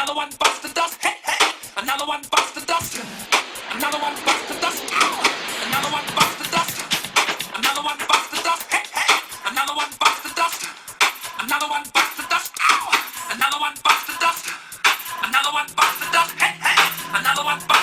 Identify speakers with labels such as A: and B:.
A: Another one bites the dust. Hey, hey. Another one bites the dust. Another one bites the dust. Ow. Another one bites the dust. Another one bites the dust. Hey, hey. Another one bites the dust. Another one bites the dust. Ow. Another one bites the dust. Another one bites the dust. Hey, hey. Another one bites